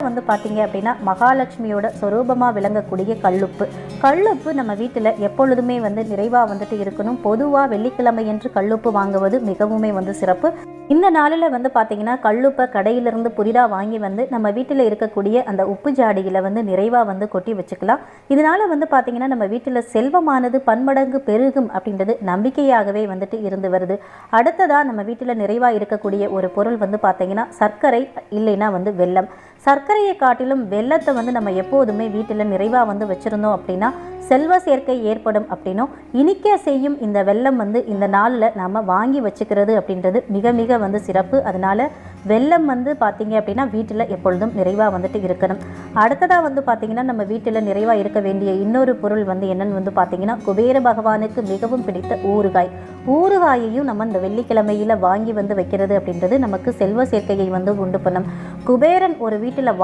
வந்து பார்த்தீங்க அப்படின்னா மகாலட்சுமியோட சொரூபமாக விளங்கக்கூடிய கல்லுப்பு. கல்லுப்பு நம்ம வீட்டில் எப்பொழுதுமே வந்து நிறைவாக வந்துட்டு இருக்கணும். பொதுவாக வெள்ளிக்கிழமை என்று கல்லுப்பு வாங்குவது மிகவுமே வந்து சிறப்பு. இந்த நாளில் வந்து பார்த்தீங்கன்னா கல்லுப்பை கடையிலிருந்து புதிதாக வாங்கி வந்து நம்ம வீட்டில் இருக்கக்கூடிய அந்த உப்பு ஜாடியில் வந்து நிறைவாக வந்து கொட்டி வச்சுக்கலாம். இதனால் வந்து பார்த்தீங்கன்னா நம்ம வீட்டில் செல்வமானது பன்மடங்கு பெருகும் அப்படின்றது நம்பிக்கையாகவே வந்துட்டு இருந்து வருது. அடுத்ததாக நம்ம வீட்டில் நிறைவாக இருக்கக்கூடிய ஒரு பொருள் வந்து பார்த்தீங்கன்னா சர்க்கரை, இல்லைன்னா வந்து வெல்லம். சர்க்கரையை காட்டிலும் வெல்லத்தை வந்து நம்ம எப்போதுமே வீட்டில் நிறைவாக வந்து வச்சுருந்தோம் அப்படின்னா செல்வ சேர்க்கை ஏற்படும் அப்படின்னும், இனிக்க செய்யும் இந்த வெல்லம் வந்து இந்த நாளில் நாம் வாங்கி வச்சுக்கிறது அப்படின்றது மிக மிக வந்து சிறப்பு. அதனால் வெல்லம் வந்து பார்த்திங்க அப்படின்னா வீட்டில் எப்பொழுதும் நிறைவாக வந்துட்டு இருக்கணும். அடுத்ததாக வந்து பார்த்திங்கன்னா நம்ம வீட்டில் நிறைவாக இருக்க வேண்டிய இன்னொரு பொருள் வந்து என்னென்னு வந்து பார்த்திங்கன்னா குபேர பகவானுக்கு மிகவும் பிடித்த ஊறுகாய். ஊறுகாயையும் நம்ம இந்த வெள்ளிக்கிழமையில் வாங்கி வந்து வைக்கிறது அப்படின்றது நமக்கு செல்வ சேர்க்கையை வந்து உண்டு பண்ணும். குபேரன் ஒரு வீட்டில்